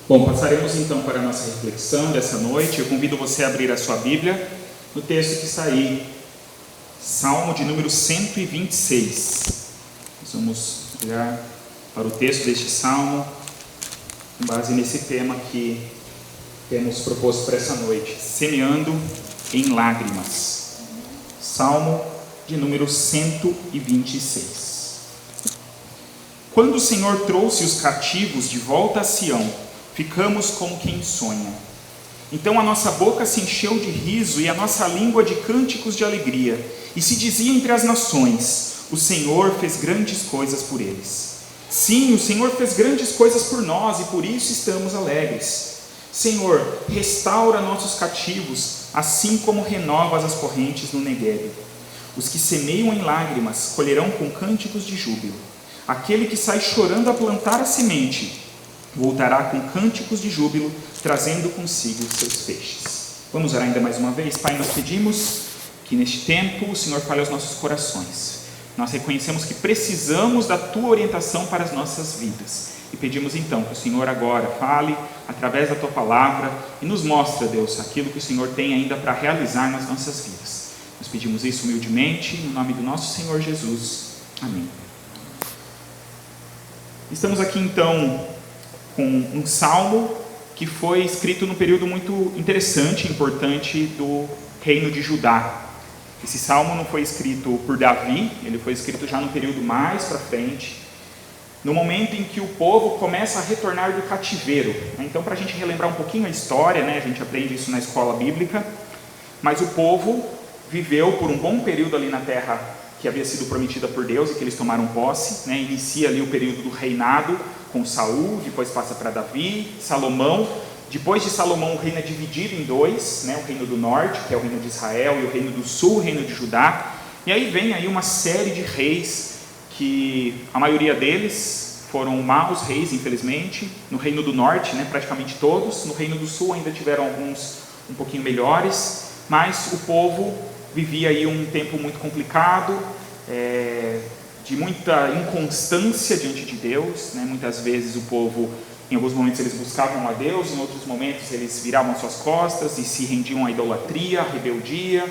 Bom, passaremos então para a nossa reflexão dessa noite. Eu convido você a abrir a sua Bíblia no texto que está aí, Salmo de número 126. Nós vamos olhar para o texto deste Salmo, com base nesse tema que temos proposto para essa noite, semeando em lágrimas. Salmo de número 126. Quando o Senhor trouxe os cativos de volta a Sião, ficamos como quem sonha. Então a nossa boca se encheu de riso e a nossa língua de cânticos de alegria. E se dizia entre as nações: o Senhor fez grandes coisas por eles. Sim, o Senhor fez grandes coisas por nós e por isso estamos alegres. Senhor, restaura nossos cativos, assim como renovas as correntes no Neguebe. Os que semeiam em lágrimas colherão com cânticos de júbilo. Aquele que sai chorando a plantar a semente voltará com cânticos de júbilo, trazendo consigo os seus feixes. Vamos orar ainda mais uma vez. Pai, nós pedimos que neste tempo o Senhor fale aos nossos corações. Nós reconhecemos que precisamos da Tua orientação para as nossas vidas. E pedimos então que o Senhor agora fale através da Tua palavra e nos mostre, Deus, aquilo que o Senhor tem ainda para realizar nas nossas vidas. Nós pedimos isso humildemente, no nome do nosso Senhor Jesus. Amém. Estamos aqui então com um salmo que foi escrito num período muito interessante e importante do reino de Judá. Esse salmo não foi escrito por Davi, ele foi escrito já no período mais para frente, no momento em que o povo começa a retornar do cativeiro. Então, para a gente relembrar um pouquinho a história, a gente aprende isso na escola bíblica, mas o povo viveu por um bom período ali na terra que havia sido prometida por Deus e que eles tomaram posse, Inicia ali o período do reinado com Saul, depois passa para Davi, Salomão. Depois de Salomão, o reino é dividido em dois, o reino do norte, que é o reino de Israel, e o reino do sul, o reino de Judá. E aí vem aí uma série de reis, que a maioria deles foram maus reis, infelizmente. No reino do norte, praticamente todos. No reino do sul ainda tiveram alguns um pouquinho melhores, mas o povo vivia aí um tempo muito complicado, de muita inconstância diante de Deus, Muitas vezes o povo, em alguns momentos eles buscavam a Deus, em outros momentos eles viravam suas costas e se rendiam à idolatria, à rebeldia,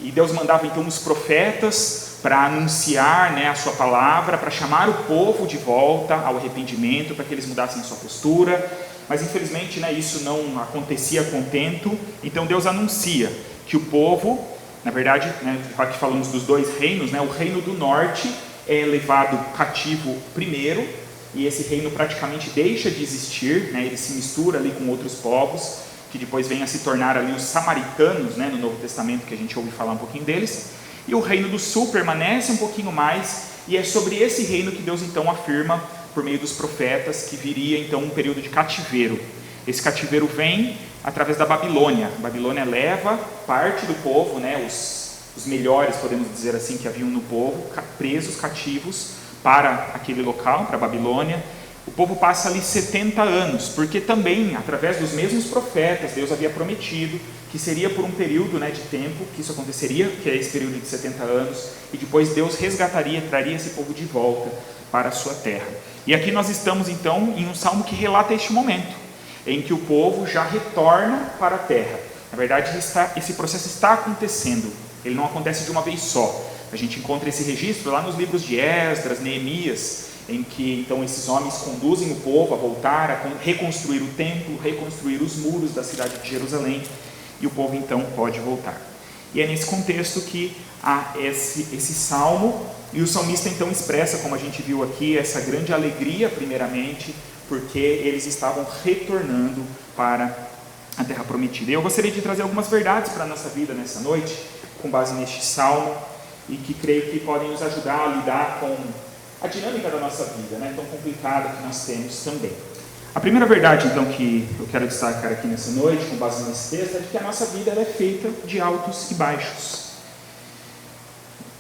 e Deus mandava então os profetas para anunciar a sua palavra, para chamar o povo de volta ao arrependimento, para que eles mudassem a sua postura, mas infelizmente isso não acontecia a contento. Então Deus anuncia que o povo, na verdade, aqui falamos dos dois reinos, o reino do norte é levado cativo primeiro, e esse reino praticamente deixa de existir, ele se mistura ali com outros povos, que depois vêm a se tornar ali os samaritanos, no Novo Testamento, que a gente ouve falar um pouquinho deles, e o reino do sul permanece um pouquinho mais, e é sobre esse reino que Deus então afirma, por meio dos profetas, que viria então um período de cativeiro. Esse cativeiro vem através da Babilônia. A Babilônia leva parte do povo, os melhores, podemos dizer assim, que haviam no povo, presos, cativos, para aquele local, para a Babilônia. O povo passa ali 70 anos, porque também, através dos mesmos profetas, Deus havia prometido que seria por um período de tempo que isso aconteceria, que é esse período de 70 anos, e depois Deus resgataria, traria esse povo de volta para a sua terra. E aqui nós estamos então em um salmo que relata este momento, em que o povo já retorna para a terra. Na verdade, esse processo está acontecendo, ele não acontece de uma vez só. A gente encontra esse registro lá nos livros de Esdras, Neemias, em que então esses homens conduzem o povo a voltar, a reconstruir o templo, reconstruir os muros da cidade de Jerusalém, e o povo então pode voltar. E é nesse contexto que há esse salmo, e o salmista então expressa, como a gente viu aqui, essa grande alegria primeiramente, porque eles estavam retornando para a terra prometida. E eu gostaria de trazer algumas verdades para a nossa vida nessa noite, com base neste salmo, e que creio que podem nos ajudar a lidar com a dinâmica da nossa vida, tão complicada que nós temos também. A primeira verdade, então, que eu quero destacar aqui nessa noite, com base nesse texto, é de que a nossa vida é feita de altos e baixos.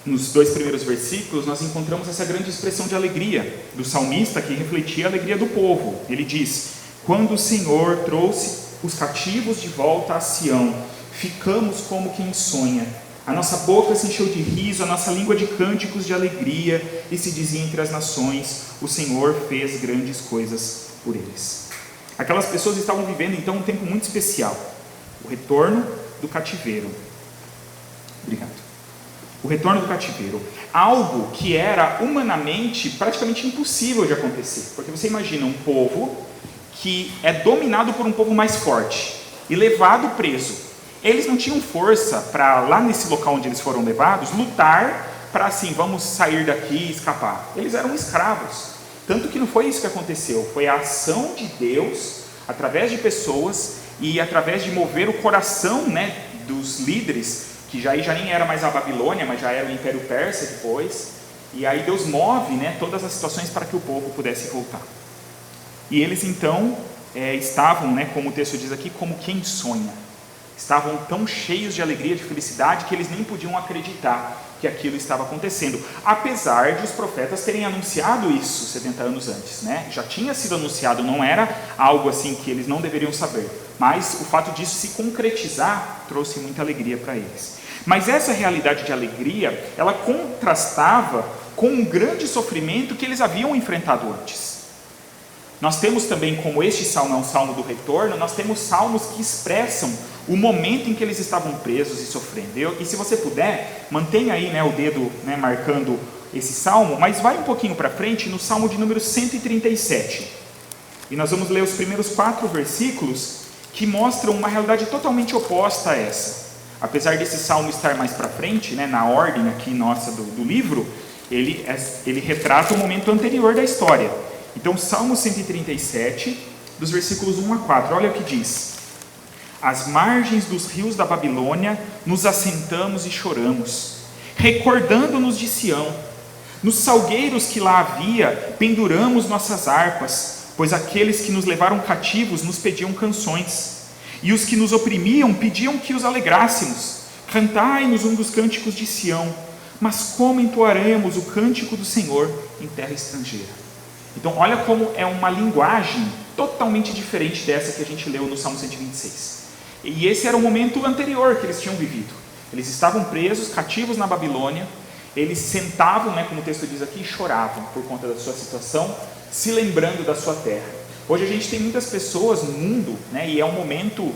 Nos dois primeiros versículos, nós encontramos essa grande expressão de alegria do salmista, que refletia a alegria do povo. Ele diz: quando o Senhor trouxe os cativos de volta a Sião, ficamos como quem sonha. A nossa boca se encheu de riso, a nossa língua de cânticos de alegria, e se dizia entre as nações: o Senhor fez grandes coisas por eles. Aquelas pessoas estavam vivendo então um tempo muito especial, o retorno do cativeiro. Obrigado. O retorno do cativeiro, algo que era humanamente praticamente impossível de acontecer, porque você imagina um povo que é dominado por um povo mais forte e levado preso. Eles não tinham força para, lá nesse local onde eles foram levados, lutar para assim, vamos sair daqui e escapar. Eles eram escravos, tanto que não foi isso que aconteceu, foi a ação de Deus, através de pessoas e através de mover o coração, né, dos líderes, que já nem era mais a Babilônia, mas já era o Império Persa depois, e aí Deus move, né, todas as situações para que o povo pudesse voltar. E eles então estavam, né, como o texto diz aqui, como quem sonha. Estavam tão cheios de alegria, de felicidade, que eles nem podiam acreditar que aquilo estava acontecendo, apesar de os profetas terem anunciado isso 70 anos antes, né? Já tinha sido anunciado, não era algo assim que eles não deveriam saber, mas o fato disso se concretizar trouxe muita alegria para eles. Mas essa realidade de alegria, ela contrastava com um grande sofrimento que eles haviam enfrentado antes. Nós temos também, como este salmo é um salmo do retorno, nós temos salmos que expressam o momento em que eles estavam presos e sofrendo. E se você puder, mantenha aí, né, o dedo, né, marcando esse salmo, mas vai um pouquinho para frente no salmo de número 137. E nós vamos ler os primeiros 4 versículos que mostram uma realidade totalmente oposta a essa. Apesar desse salmo estar mais para frente, né, na ordem aqui nossa do livro, ele retrata o momento anterior da história. Então, Salmo 137, dos versículos 1 a 4, olha o que diz: às margens dos rios da Babilônia, nos assentamos e choramos, recordando-nos de Sião. Nos salgueiros que lá havia, penduramos nossas harpas, pois aqueles que nos levaram cativos nos pediam canções, e os que nos oprimiam pediam que os alegrássemos. Cantai-nos um dos cânticos de Sião, mas como entoaremos o cântico do Senhor em terra estrangeira? Então, olha como é uma linguagem totalmente diferente dessa que a gente leu no Salmo 126. E esse era o momento anterior que eles tinham vivido. Eles estavam presos, cativos na Babilônia, eles sentavam, né, como o texto diz aqui, e choravam por conta da sua situação, se lembrando da sua terra. Hoje a gente tem muitas pessoas no mundo, né, e é um momento,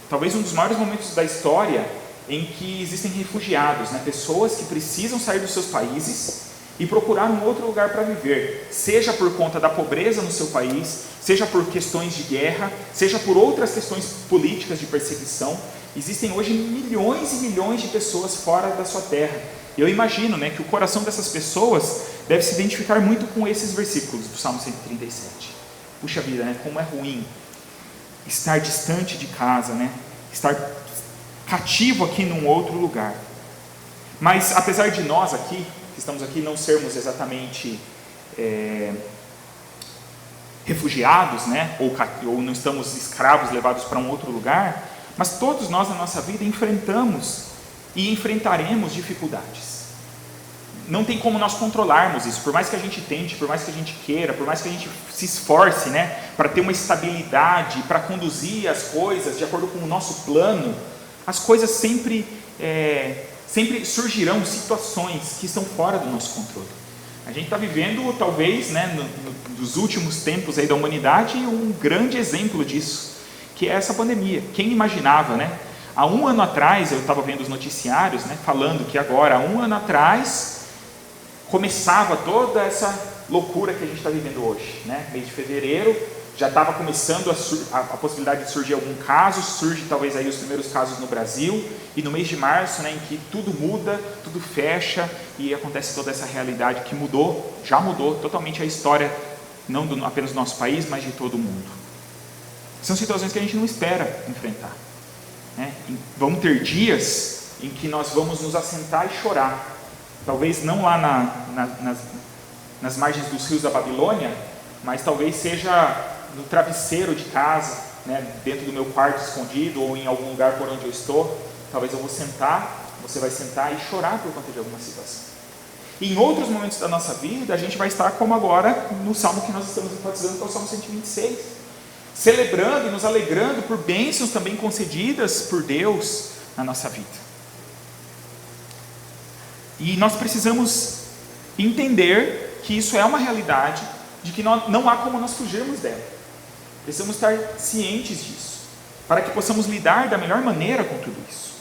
talvez um dos maiores momentos da história, em que existem refugiados, né, pessoas que precisam sair dos seus países e procurar um outro lugar para viver, seja por conta da pobreza no seu país, seja por questões de guerra, seja por outras questões políticas de perseguição. Existem hoje milhões e milhões de pessoas fora da sua terra. Eu imagino, né, que o coração dessas pessoas deve se identificar muito com esses versículos do Salmo 137. Puxa vida, né, como é ruim estar distante de casa, né, estar cativo aqui num outro lugar. Mas apesar de nós aqui, que estamos aqui, não sermos exatamente refugiados, né? ou não estamos escravos levados para um outro lugar, mas todos nós na nossa vida enfrentamos e enfrentaremos dificuldades. Não tem como nós controlarmos isso, por mais que a gente tente, por mais que a gente queira, por mais que a gente se esforce, né, para ter uma estabilidade, para conduzir as coisas de acordo com o nosso plano, as coisas sempre surgirão situações que estão fora do nosso controle. A gente está vivendo, talvez, né, nos últimos tempos aí da humanidade, um grande exemplo disso, que é essa pandemia. Quem imaginava, né? Há um ano atrás, eu estava vendo os noticiários, né, falando que agora, há um ano atrás, começava toda essa loucura que a gente está vivendo hoje, né? Mês de fevereiro, já estava começando a possibilidade de surgir algum caso, surge talvez aí os primeiros casos no Brasil, e no mês de março, né, em que tudo muda, tudo fecha, e acontece toda essa realidade que já mudou totalmente a história, não apenas do nosso país, mas de todo o mundo. São situações que a gente não espera enfrentar, né? Vão ter dias em que nós vamos nos assentar e chorar, talvez não lá nas margens dos rios da Babilônia, mas talvez seja no travesseiro de casa, né, dentro do meu quarto escondido ou em algum lugar por onde eu estou. Talvez eu vou sentar, você vai sentar e chorar por conta de alguma situação. E em outros momentos da nossa vida, a gente vai estar como agora no salmo que nós estamos enfatizando, que é o Salmo 126, celebrando e nos alegrando por bênçãos também concedidas por Deus na nossa vida. E nós precisamos entender que isso é uma realidade, de que não há como nós fugirmos dela. Precisamos estar cientes disso, para que possamos lidar da melhor maneira com tudo isso.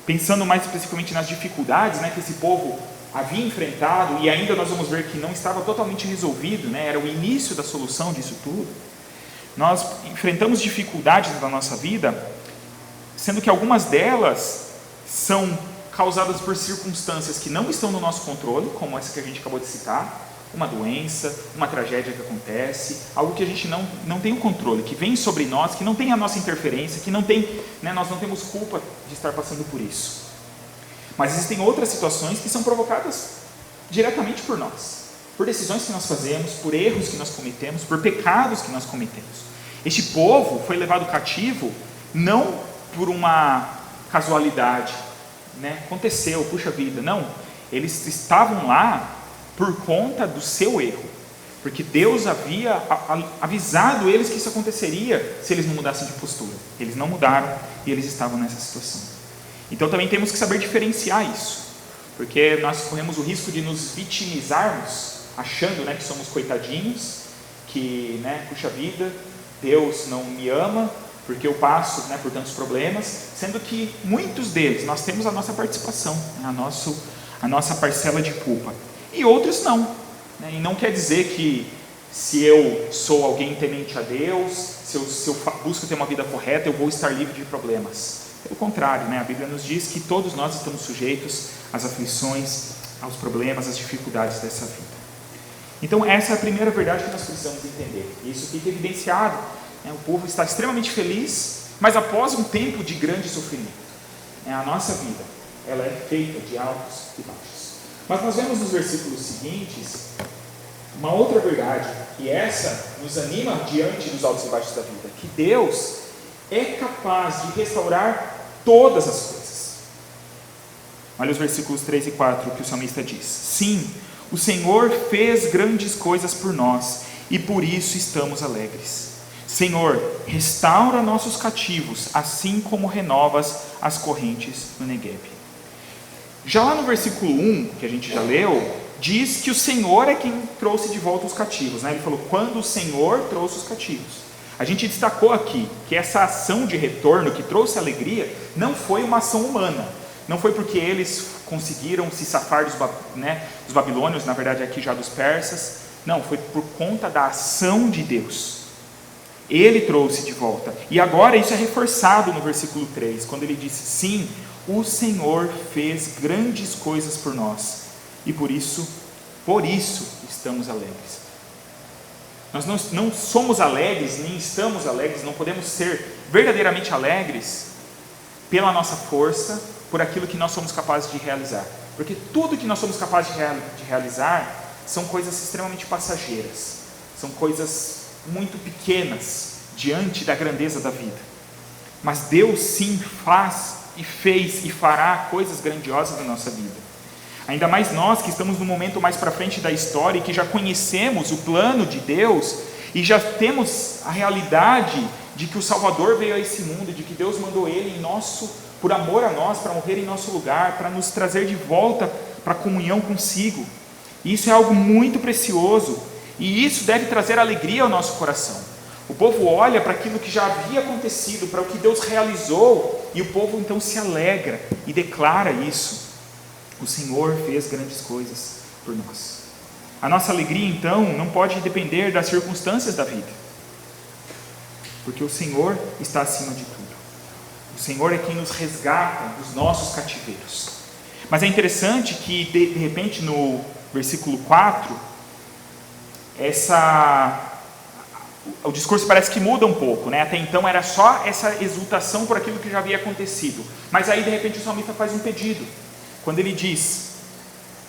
Pensando mais especificamente nas dificuldades, né, que esse povo havia enfrentado, e ainda nós vamos ver que não estava totalmente resolvido, né, era o início da solução disso tudo. Nós enfrentamos dificuldades na nossa vida, sendo que algumas delas são causadas por circunstâncias que não estão no nosso controle, como essa que a gente acabou de citar, uma doença, uma tragédia que acontece, algo que a gente não tem o controle, que vem sobre nós, que não tem a nossa interferência, que não tem, né, nós não temos culpa de estar passando por isso. Mas existem outras situações que são provocadas diretamente por nós, por decisões que nós fazemos, por erros que nós cometemos, por pecados que nós cometemos. Este povo foi levado cativo não por uma casualidade, né? Aconteceu, puxa vida, não. Eles estavam lá por conta do seu erro, porque Deus havia avisado eles que isso aconteceria se eles não mudassem de postura. Eles não mudaram e eles estavam nessa situação. Então também temos que saber diferenciar isso, porque nós corremos o risco de nos vitimizarmos, achando, né, que somos coitadinhos, que, né, puxa vida, Deus não me ama, porque eu passo, né, por tantos problemas, sendo que muitos deles nós temos a nossa participação, né, a nossa parcela de culpa, e outros não, né, e não quer dizer que se eu sou alguém temente a Deus, se eu busco ter uma vida correta, eu vou estar livre de problemas. Pelo contrário, né, a Bíblia nos diz que todos nós estamos sujeitos às aflições, aos problemas, às dificuldades dessa vida. Então essa é a primeira verdade que nós precisamos entender, e isso fica evidenciado. O povo está extremamente feliz, mas após um tempo de grande sofrimento. A nossa vida, ela é feita de altos e baixos. Mas nós vemos nos versículos seguintes uma outra verdade, e essa nos anima diante dos altos e baixos da vida, que Deus é capaz de restaurar todas as coisas. Olha os versículos 3 e 4 que o salmista diz: sim, o Senhor fez grandes coisas por nós, e por isso estamos alegres. Senhor, restaura nossos cativos, assim como renovas as correntes do Negueb. Já lá no versículo 1, que a gente já leu, diz que o Senhor é quem trouxe de volta os cativos, né? Ele falou, quando o Senhor trouxe os cativos. A gente destacou aqui que essa ação de retorno que trouxe alegria não foi uma ação humana, não foi porque eles conseguiram se safar dos babilônios, na verdade aqui já dos persas, não, foi por conta da ação de Deus. Ele trouxe de volta. E agora isso é reforçado no versículo 3, quando ele diz, sim, o Senhor fez grandes coisas por nós, e por isso estamos alegres. Nós não somos alegres, nem estamos alegres, não podemos ser verdadeiramente alegres pela nossa força, por aquilo que nós somos capazes de realizar. Porque tudo que nós somos capazes de realizar são coisas extremamente passageiras, são coisas muito pequenas diante da grandeza da vida. Mas Deus sim faz e fez e fará coisas grandiosas na nossa vida. Ainda mais nós que estamos no momento mais para frente da história e que já conhecemos o plano de Deus e já temos a realidade de que o Salvador veio a esse mundo, de que Deus mandou Ele por amor a nós, para morrer em nosso lugar, para nos trazer de volta para a comunhão consigo. E isso é algo muito precioso, e isso deve trazer alegria ao nosso coração. O povo olha para aquilo que já havia acontecido, para o que Deus realizou, e o povo então se alegra e declara isso. O Senhor fez grandes coisas por nós. A nossa alegria então não pode depender das circunstâncias da vida, porque o Senhor está acima de tudo. O Senhor é quem nos resgata dos nossos cativeiros. Mas é interessante que de repente no versículo 4, o discurso parece que muda um pouco, né? Até então era só essa exultação por aquilo que já havia acontecido, mas aí de repente o salmista faz um pedido, quando ele diz,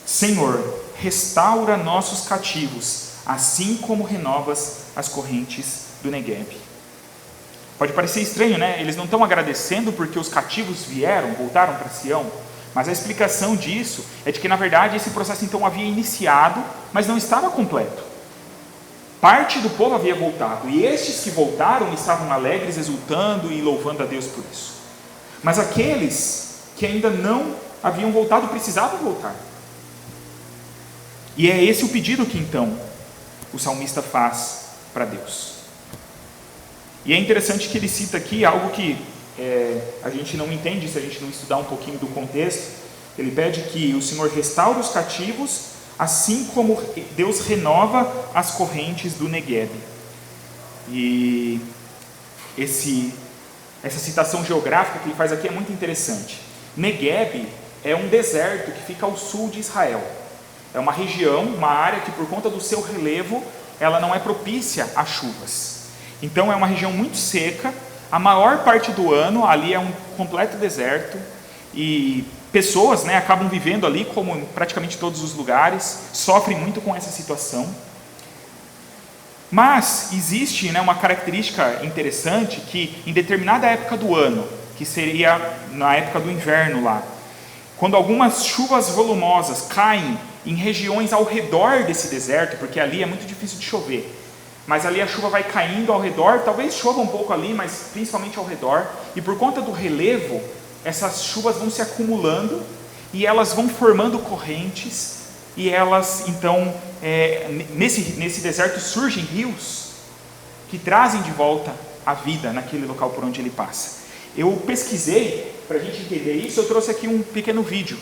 Senhor, restaura nossos cativos, assim como renovas as correntes do Negueb. Pode parecer estranho, né? Eles não estão agradecendo porque os cativos voltaram para Sião, mas a explicação disso é de que na verdade esse processo então havia iniciado, mas não estava completo. Parte do povo havia voltado, e estes que voltaram estavam alegres, exultando e louvando a Deus por isso. Mas aqueles que ainda não haviam voltado precisavam voltar. E é esse o pedido que então o salmista faz para Deus. E é interessante que ele cita aqui algo que a gente não entende se a gente não estudar um pouquinho do contexto. Ele pede que o Senhor restaure os cativos, assim como Deus renova as correntes do Negueb. E essa citação geográfica que ele faz aqui é muito interessante. Negueb é um deserto que fica ao sul de Israel. É uma região, uma área que, por conta do seu relevo, ela não é propícia a chuvas. Então é uma região muito seca. A maior parte do ano ali é um completo deserto, e pessoas, acabam vivendo ali, como em praticamente todos os lugares, sofrem muito com essa situação. Mas existe uma característica interessante, que em determinada época do ano, que seria na época do inverno lá, quando algumas chuvas volumosas caem em regiões ao redor desse deserto, porque ali é muito difícil de chover, mas ali a chuva vai caindo ao redor, talvez chova um pouco ali, mas principalmente ao redor, e por conta do relevo, essas chuvas vão se acumulando, e elas vão formando correntes, e elas, então, nesse deserto surgem rios, que trazem de volta a vida naquele local por onde ele passa. Eu pesquisei, para a gente entender isso, eu trouxe aqui um pequeno vídeo.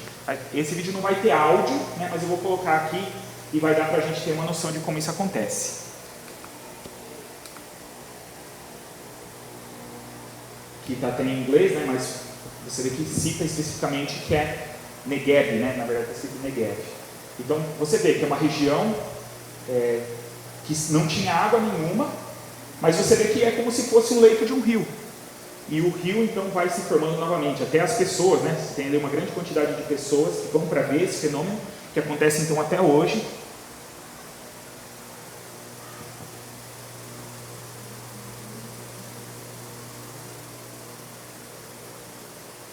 Esse vídeo não vai ter áudio, mas eu vou colocar aqui, e vai dar para a gente ter uma noção de como isso acontece. Que está até em inglês, mas você vê que cita especificamente que é Negueb, na verdade está escrito Negueb. Então você vê que é uma região que não tinha água nenhuma, mas você vê que é como se fosse um leito de um rio. E o rio então vai se formando novamente, até as pessoas, você tem ali uma grande quantidade de pessoas que vão para ver esse fenômeno, que acontece então até hoje.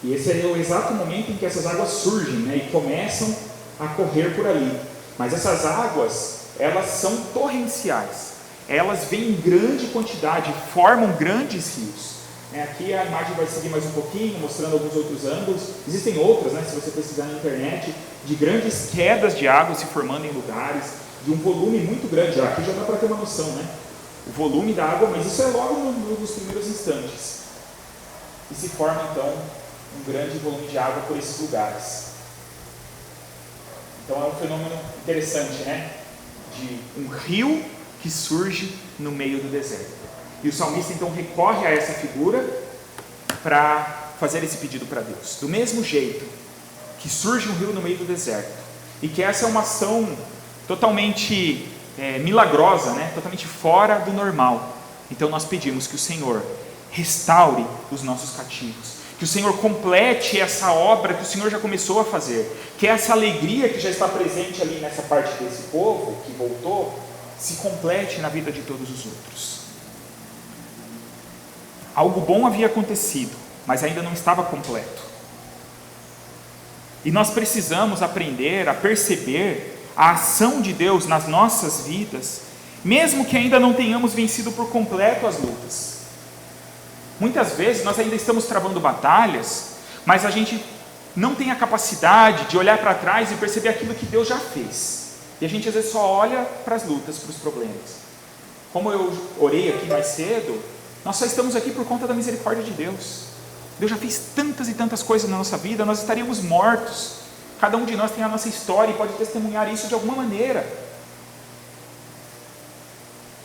E esse é o exato momento em que essas águas surgem, e começam a correr por ali. Mas essas águas, elas são torrenciais. Elas vêm em grande quantidade, formam grandes rios. Aqui a imagem vai seguir mais um pouquinho, mostrando alguns outros ângulos. Existem outras, se você pesquisar na internet, de grandes quedas de água se formando em lugares, de um volume muito grande. Aqui já dá para ter uma noção, o volume da água, mas isso é logo nos primeiros instantes. E se forma então um grande volume de água por esses lugares. Então é um fenômeno interessante, de um rio que surge no meio do deserto. E o salmista então recorre a essa figura para fazer esse pedido para Deus. Do mesmo jeito que surge um rio no meio do deserto, e que essa é uma ação totalmente milagrosa, totalmente fora do normal. Então nós pedimos que o Senhor restaure os nossos cativos, que o Senhor complete essa obra que o Senhor já começou a fazer, que essa alegria que já está presente ali nessa parte desse povo que voltou, se complete na vida de todos os outros. Algo bom havia acontecido, mas ainda não estava completo. E nós precisamos aprender a perceber a ação de Deus nas nossas vidas, mesmo que ainda não tenhamos vencido por completo as lutas. Muitas vezes nós ainda estamos travando batalhas, mas a gente não tem a capacidade de olhar para trás e perceber aquilo que Deus já fez. E a gente às vezes só olha para as lutas, para os problemas. Como eu orei aqui mais cedo, nós só estamos aqui por conta da misericórdia de Deus. Deus já fez tantas e tantas coisas na nossa vida, nós estaríamos mortos. Cada um de nós tem a nossa história e pode testemunhar isso de alguma maneira.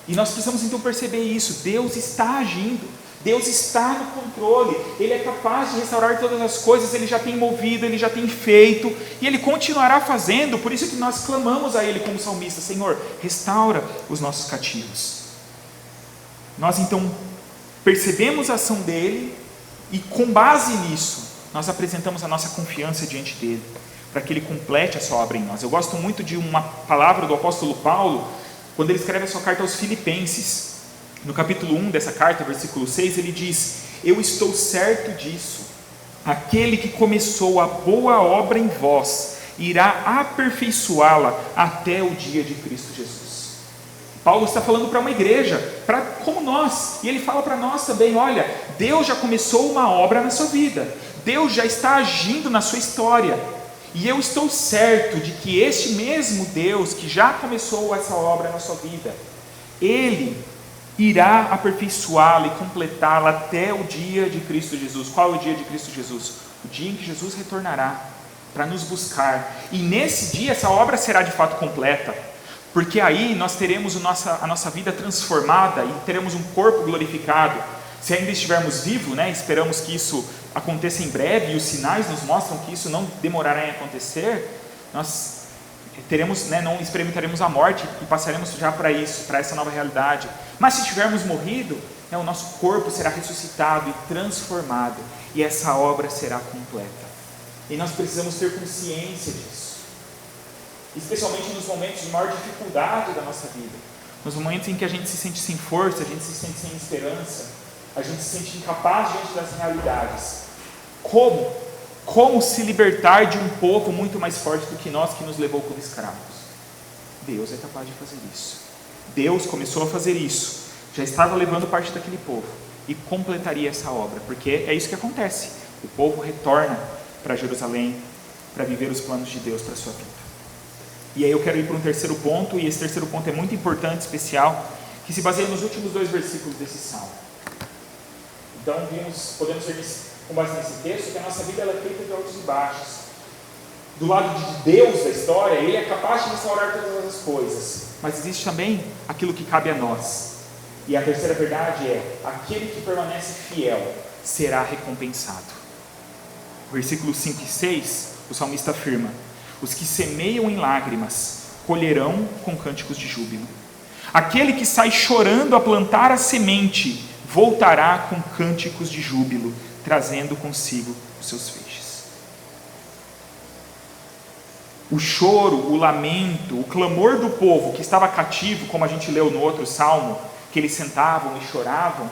E nós precisamos então perceber isso. Deus está agindo. Deus está no controle, Ele é capaz de restaurar todas as coisas, Ele já tem movido, Ele já tem feito, e Ele continuará fazendo. Por isso que nós clamamos a Ele como salmista: Senhor, restaura os nossos cativos. Nós então percebemos a ação dEle, e com base nisso, nós apresentamos a nossa confiança diante dEle, para que Ele complete a sua obra em nós. Eu gosto muito de uma palavra do apóstolo Paulo, quando ele escreve a sua carta aos Filipenses. No capítulo 1 dessa carta, versículo 6, ele diz: eu estou certo disso, aquele que começou a boa obra em vós, irá aperfeiçoá-la até o dia de Cristo Jesus. Paulo está falando para uma igreja, como nós, e ele fala para nós também: olha, Deus já começou uma obra na sua vida, Deus já está agindo na sua história, e eu estou certo de que este mesmo Deus que já começou essa obra na sua vida, Ele irá aperfeiçoá-la e completá-la até o dia de Cristo Jesus. Qual é o dia de Cristo Jesus? O dia em que Jesus retornará para nos buscar. E nesse dia essa obra será de fato completa, porque aí nós teremos a nossa vida transformada e teremos um corpo glorificado. Se ainda estivermos vivos, né, esperamos que isso aconteça em breve, e os sinais nos mostram que isso não demorará em acontecer, nós teremos, né, não experimentaremos a morte e passaremos já para isso, para essa nova realidade. Mas se tivermos morrido, né, o nosso corpo será ressuscitado e transformado, e essa obra será completa. E nós precisamos ter consciência disso, especialmente nos momentos de maior dificuldade da nossa vida, nos momentos em que a gente se sente sem força, a gente se sente sem esperança, a gente se sente incapaz diante das realidades. Como se libertar de um povo muito mais forte do que nós, que nos levou como escravos? Deus é capaz de fazer isso. Deus começou a fazer isso, já estava levando parte daquele povo e completaria essa obra, porque é isso que acontece. O povo retorna para Jerusalém para viver os planos de Deus para a sua vida. E aí eu quero ir para um terceiro ponto, e esse terceiro ponto é muito importante, especial, que se baseia nos últimos 2 versículos desse salmo. Então podemos ver com base nesse texto que a nossa vida ela é feita de altos e baixos. Do lado de Deus da história, Ele é capaz de restaurar todas as coisas, mas existe também aquilo que cabe a nós. E a terceira verdade é: aquele que permanece fiel será recompensado. Versículos 5 e 6, o salmista afirma: os que semeiam em lágrimas colherão com cânticos de júbilo. Aquele que sai chorando a plantar a semente voltará com cânticos de júbilo, trazendo consigo os seus feixes. O choro, o lamento, o clamor do povo que estava cativo, como a gente leu no outro salmo, que eles sentavam e choravam,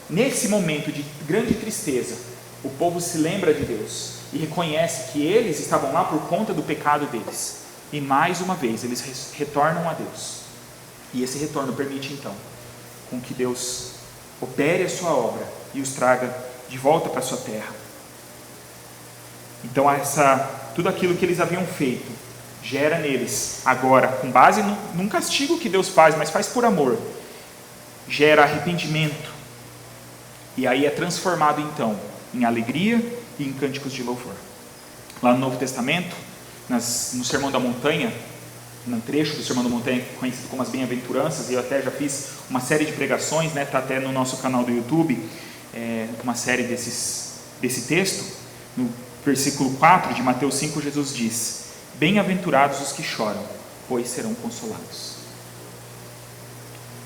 nesse momento de grande tristeza, o povo se lembra de Deus e reconhece que eles estavam lá por conta do pecado deles. E mais uma vez eles retornam a Deus. E esse retorno permite então com que Deus opere a sua obra e os traga de volta para a sua terra. Então tudo aquilo que eles haviam feito gera neles, agora com base num castigo que Deus faz, mas faz por amor, gera arrependimento, e aí é transformado então em alegria e em cânticos de louvor. Lá no Novo Testamento, no Sermão da Montanha, num trecho do Sermão da Montanha conhecido como as Bem-aventuranças, e eu até já fiz uma série de pregações, está até no nosso canal do YouTube, uma série desse texto. No versículo 4 de Mateus 5, Jesus diz: bem-aventurados os que choram, pois serão consolados.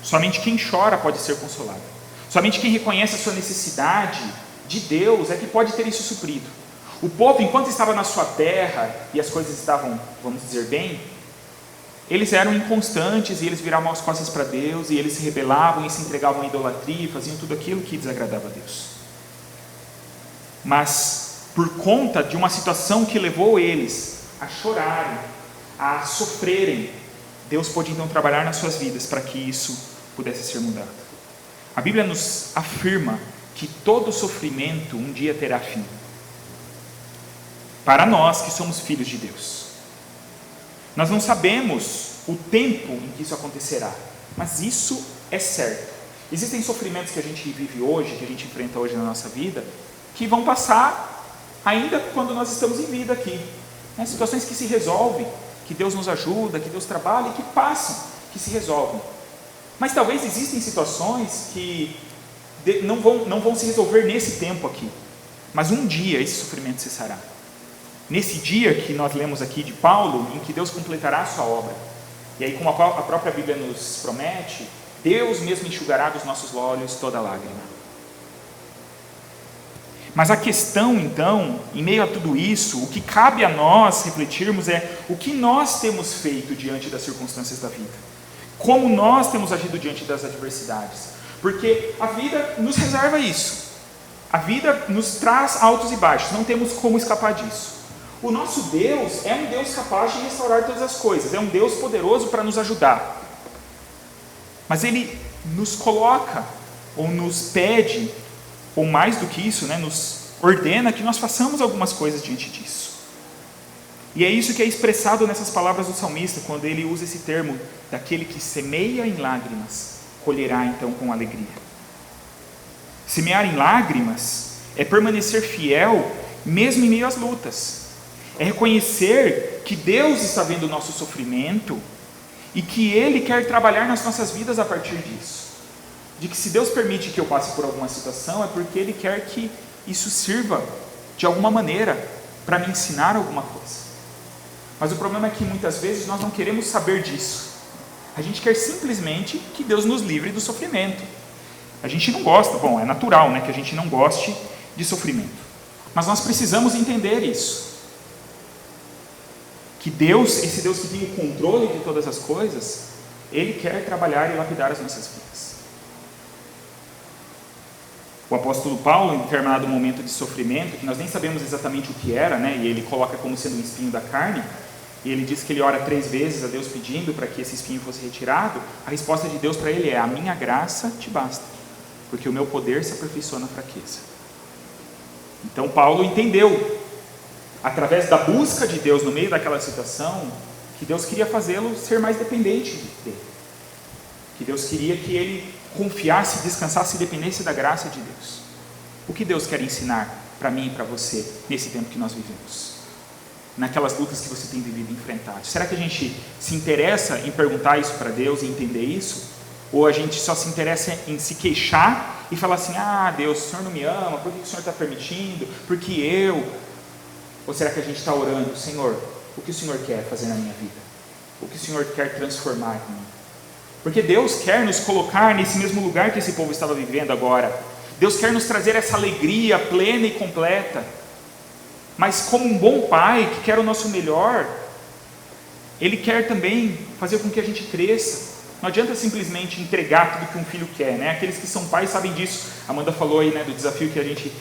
Somente quem chora pode ser consolado. Somente quem reconhece a sua necessidade de Deus é que pode ter isso suprido. O povo, enquanto estava na sua terra e as coisas estavam, vamos dizer, bem, eles eram inconstantes e eles viravam as costas para Deus, e eles se rebelavam e se entregavam à idolatria e faziam tudo aquilo que desagradava a Deus. Mas por conta de uma situação que levou eles a chorarem, a sofrerem, Deus pôde então trabalhar nas suas vidas para que isso pudesse ser mudado. A Bíblia nos afirma que todo sofrimento um dia terá fim, para nós que somos filhos de Deus. Nós não sabemos o tempo em que isso acontecerá, mas isso é certo. Existem sofrimentos que a gente vive hoje, que a gente enfrenta hoje na nossa vida, que vão passar ainda quando nós estamos em vida aqui, né? Situações que se resolvem, que Deus nos ajuda, que Deus trabalha e que passam, que se resolvem. Mas talvez existem situações que não vão se resolver nesse tempo aqui, mas um dia esse sofrimento cessará. Nesse dia que nós lemos aqui de Paulo, em que Deus completará a sua obra. E aí, como a própria Bíblia nos promete, Deus mesmo enxugará dos nossos olhos toda lágrima. Mas a questão então, em meio a tudo isso, o que cabe a nós refletirmos é o que nós temos feito diante das circunstâncias da vida. Como nós temos agido diante das adversidades. Porque a vida nos reserva isso. A vida nos traz altos e baixos, não temos como escapar disso. O nosso Deus é um Deus capaz de restaurar todas as coisas, é um Deus poderoso para nos ajudar. Mas Ele nos coloca, ou nos pede, ou mais do que isso, nos ordena que nós façamos algumas coisas diante disso. E é isso que é expressado nessas palavras do salmista, quando ele usa esse termo, daquele que semeia em lágrimas, colherá então com alegria. Semear em lágrimas é permanecer fiel mesmo em meio às lutas. É reconhecer que Deus está vendo o nosso sofrimento e que Ele quer trabalhar nas nossas vidas a partir disso. De que se Deus permite que eu passe por alguma situação, é porque Ele quer que isso sirva de alguma maneira para me ensinar alguma coisa. Mas o problema é que muitas vezes nós não queremos saber disso. A gente quer simplesmente que Deus nos livre do sofrimento. A gente não gosta, bom, é natural, né, que a gente não goste de sofrimento. Mas nós precisamos entender isso. Que Deus, esse Deus que tem o controle de todas as coisas, Ele quer trabalhar e lapidar as nossas vidas. O apóstolo Paulo, em determinado momento de sofrimento, que nós nem sabemos exatamente o que era, né, e ele coloca como sendo um espinho da carne, e ele diz que ele ora 3 vezes a Deus pedindo para que esse espinho fosse retirado. A resposta de Deus para ele é: a minha graça te basta, porque o meu poder se aperfeiçoa na fraqueza. Então Paulo entendeu, através da busca de Deus no meio daquela situação, que Deus queria fazê-lo ser mais dependente dele. Que Deus queria que ele confiasse, descansasse e dependesse da graça de Deus. O que Deus quer ensinar para mim e para você nesse tempo que nós vivemos? Naquelas lutas que você tem vivido e enfrentado. Será que a gente se interessa em perguntar isso para Deus e entender isso? Ou a gente só se interessa em se queixar e falar assim: ah, Deus, o Senhor não me ama, por que o Senhor está permitindo? Porque eu... Ou será que a gente está orando: Senhor, o que o Senhor quer fazer na minha vida? O que o Senhor quer transformar em mim? Porque Deus quer nos colocar nesse mesmo lugar que esse povo estava vivendo agora. Deus quer nos trazer essa alegria plena e completa. Mas como um bom pai que quer o nosso melhor, Ele quer também fazer com que a gente cresça. Não adianta simplesmente entregar tudo que um filho quer, né? Aqueles que são pais sabem disso. A Amanda falou aí, né, do desafio que a gente,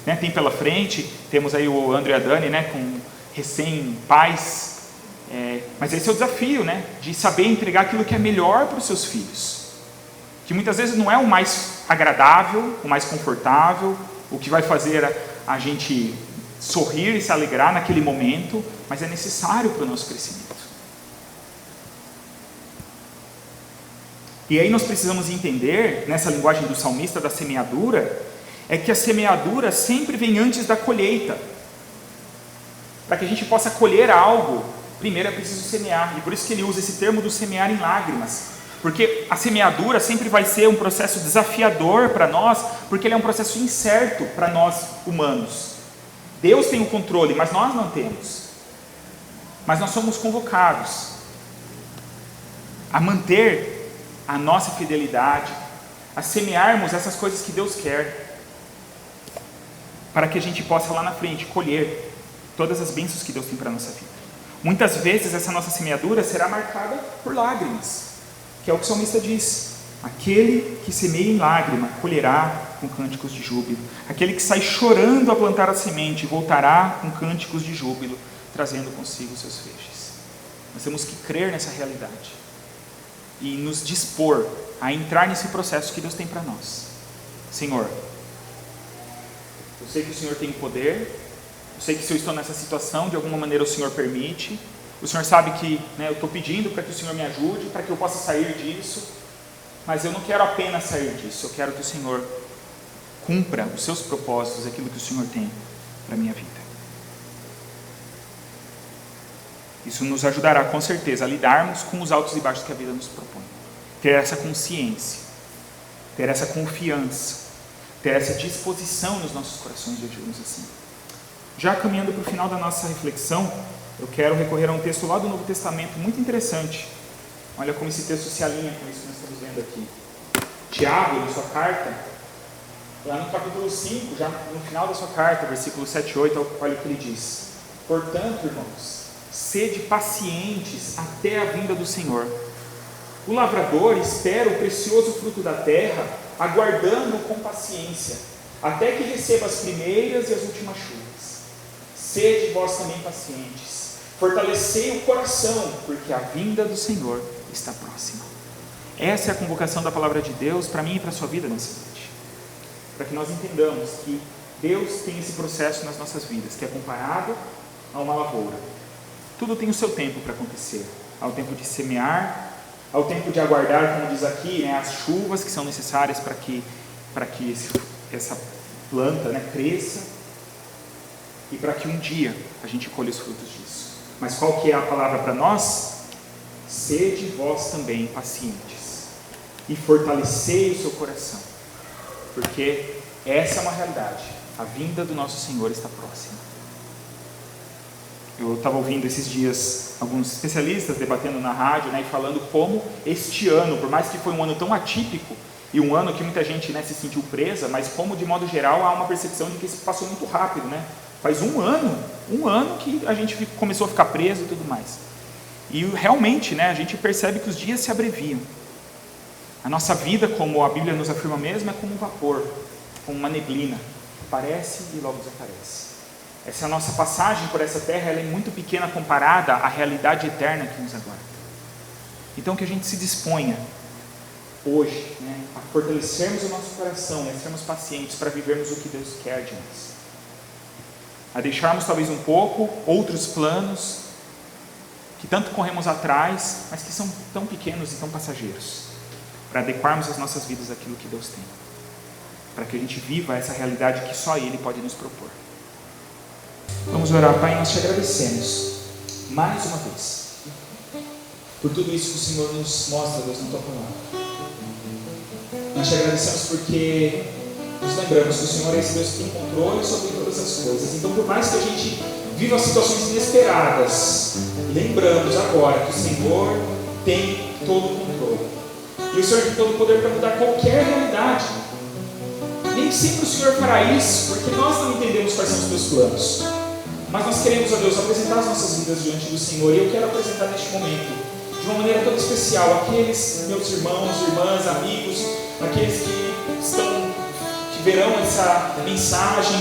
né, tem pela frente. Temos aí o André e a Dani, né, com recém-pais. Mas esse é o desafio, né, de saber entregar aquilo que é melhor para os seus filhos. Que muitas vezes não é o mais agradável, o mais confortável, o que vai fazer a gente sorrir e se alegrar naquele momento, mas é necessário para o nosso crescimento. E aí nós precisamos entender, nessa linguagem do salmista da semeadura, é que a semeadura sempre vem antes da colheita. Para que a gente possa colher algo, primeiro é preciso semear, e por isso que ele usa esse termo do semear em lágrimas, porque a semeadura sempre vai ser um processo desafiador para nós, porque ele é um processo incerto para nós humanos. Deus tem o controle, mas nós não temos. Mas nós somos convocados a manter a nossa fidelidade, a semearmos essas coisas que Deus quer, para que a gente possa lá na frente colher todas as bênçãos que Deus tem para a nossa vida. Muitas vezes essa nossa semeadura será marcada por lágrimas, que é o que o salmista diz: aquele que semeia em lágrima colherá com cânticos de júbilo. Aquele que sai chorando a plantar a semente voltará com cânticos de júbilo, trazendo consigo os seus feixes. Nós temos que crer nessa realidade e nos dispor a entrar nesse processo que Deus tem para nós. Senhor, eu sei que o Senhor tem poder, eu sei que se eu estou nessa situação, de alguma maneira o Senhor permite, o Senhor sabe que, né, eu estou pedindo para que o Senhor me ajude, para que eu possa sair disso, mas eu não quero apenas sair disso, eu quero que o Senhor cumpra os seus propósitos, aquilo que o Senhor tem para a minha vida. Isso nos ajudará com certeza a lidarmos com os altos e baixos que a vida nos propõe. Ter essa consciência, ter essa confiança, ter essa disposição nos nossos corações, digamos assim. Já caminhando para o final da nossa reflexão, eu quero recorrer a um texto lá do Novo Testamento muito interessante. Olha como esse texto se alinha com isso que nós estamos vendo aqui. Tiago, na sua carta, lá no capítulo 5, já no final da sua carta, versículo 7 e 8, olha o que ele diz: portanto, irmãos, sede pacientes até a vinda do Senhor. O lavrador espera o precioso fruto da terra, aguardando-o com paciência, até que receba as primeiras e as últimas chuvas. Sede vós também pacientes, fortalecei o coração, porque a vinda do Senhor está próxima. Essa é a convocação da palavra de Deus para mim e para a sua vida nessa noite. Para que nós entendamos que Deus tem esse processo nas nossas vidas, que é comparado a uma lavoura. Tudo tem o seu tempo para acontecer. Há o tempo de semear, ao tempo de aguardar, como diz aqui, né, as chuvas que são necessárias para que essa planta, né, cresça, e para que um dia a gente colhe os frutos disso. Mas qual que é a palavra para nós? Sede vós também pacientes e fortalecei o seu coração, porque essa é uma realidade. A vinda do nosso Senhor está próxima. Eu estava ouvindo esses dias alguns especialistas debatendo na rádio, né, e falando como este ano, por mais que foi um ano tão atípico, e um ano que muita gente, né, se sentiu presa, mas como de modo geral há uma percepção de que isso passou muito rápido, né? Faz um ano que a gente começou a ficar preso e tudo mais. E realmente, né, a gente percebe que os dias se abreviam. A nossa vida, como a Bíblia nos afirma mesmo, é como um vapor, como uma neblina, aparece e logo desaparece. Essa nossa passagem por essa terra, ela é muito pequena comparada à realidade eterna que nos aguarda. Então que a gente se disponha hoje, né, a fortalecermos o nosso coração, a sermos pacientes para vivermos o que Deus quer de nós. A deixarmos talvez um pouco outros planos que tanto corremos atrás, mas que são tão pequenos e tão passageiros, para adequarmos as nossas vidas àquilo que Deus tem, para que a gente viva essa realidade que só Ele pode nos propor. Vamos orar. Pai, nós te agradecemos mais uma vez por tudo isso que o Senhor nos mostra, Deus, na tua palavra. Nós te agradecemos porque nos lembramos que o Senhor é esse Deus que tem controle sobre todas as coisas. Então, por mais que a gente viva situações inesperadas, lembramos agora que o Senhor tem todo o controle. E o Senhor tem todo o poder para mudar qualquer realidade. Nem sempre o Senhor fará isso, porque nós não entendemos quais são os teus planos. Mas nós queremos, ó Deus, apresentar as nossas vidas diante do Senhor. E eu quero apresentar neste momento, de uma maneira toda especial, aqueles meus irmãos, irmãs, amigos, aqueles que verão essa mensagem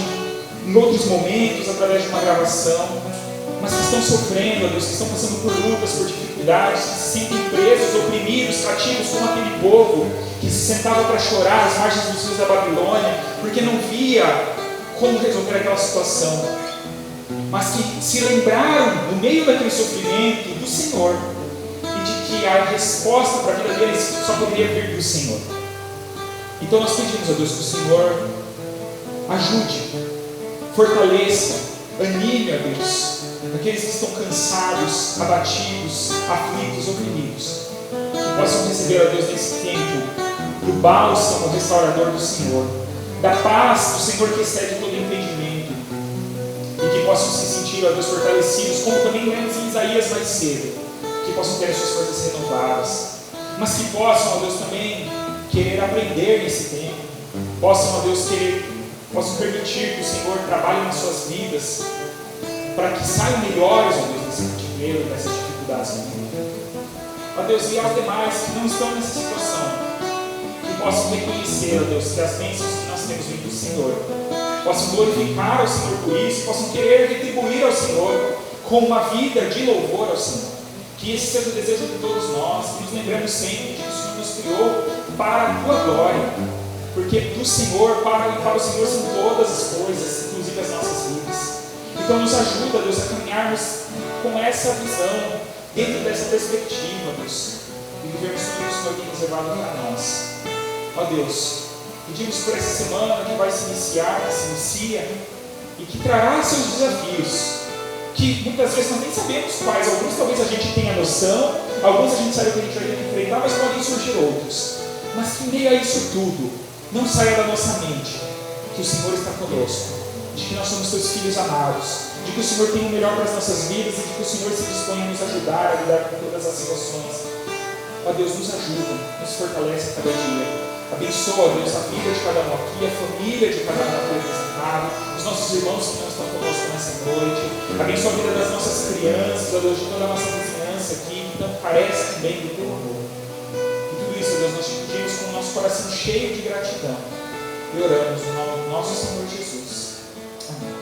em outros momentos, através de uma gravação, mas que estão sofrendo, ó Deus, que estão passando por lutas, por dificuldades, que se sentem presos, oprimidos, cativos, como aquele povo que se sentava para chorar às margens dos rios da Babilônia, porque não via como resolver aquela situação, mas que se lembraram, no meio daquele sofrimento, do Senhor, e de que a resposta para a vida deles só poderia vir do Senhor. Então nós pedimos a Deus que o Senhor ajude, fortaleça, anime a Deus aqueles que estão cansados, abatidos, aflitos, oprimidos, que possam receber a Deus nesse tempo do bálsamo restaurador do Senhor, da paz do Senhor que excede todo entendimento, e que possam se sentir, ó Deus, fortalecidos, como também lemos em Isaías mais cedo, que possam ter as suas forças renovadas, mas que possam, ó Deus, também querer aprender nesse tempo, possam, ó Deus, possam permitir que o Senhor trabalhe nas suas vidas, para que saiam melhores, ó Deus, desse cativeiro, dessas dificuldades. Ó Deus, e aos demais que não estão nessa situação, que possam reconhecer, ó Deus, que as bênçãos que nós temos vindo do Senhor, possam glorificar ao Senhor por isso, possam querer retribuir ao Senhor com uma vida de louvor ao Senhor. Que esse seja o desejo de todos nós, que nos lembremos sempre de que o Senhor nos criou para a tua glória, porque do Senhor, para o Senhor são todas as coisas, inclusive as nossas vidas. Então nos ajuda, Deus, a caminharmos com essa visão, dentro dessa perspectiva, Deus, e vivermos tudo que o Senhor tem reservado para nós. Ó Deus, pedimos por essa semana que vai se iniciar, que se inicia, e que trará seus desafios, que muitas vezes nós nem sabemos quais. Alguns talvez a gente tenha noção, alguns a gente sabe que a gente vai ter que enfrentar, mas podem surgir outros. Mas que em meio a isso tudo, não saia da nossa mente que o Senhor está conosco, de que nós somos teus filhos amados, de que o Senhor tem o melhor para as nossas vidas e de que o Senhor se dispõe a nos ajudar, a lidar com todas as situações. Ó Deus, nos ajuda, nos fortalece a cada dia. Abençoa, Deus, a vida de cada um aqui, a família de cada um aqui representado, os nossos irmãos que não estão conosco nessa noite. Abençoa a vida das nossas crianças, ó Deus, de toda a nossa vizinhança aqui, que tanto carece também do teu amor. E tudo isso, Deus, nós te pedimos com o nosso coração cheio de gratidão. E oramos no nome do nosso Senhor Jesus. Amém.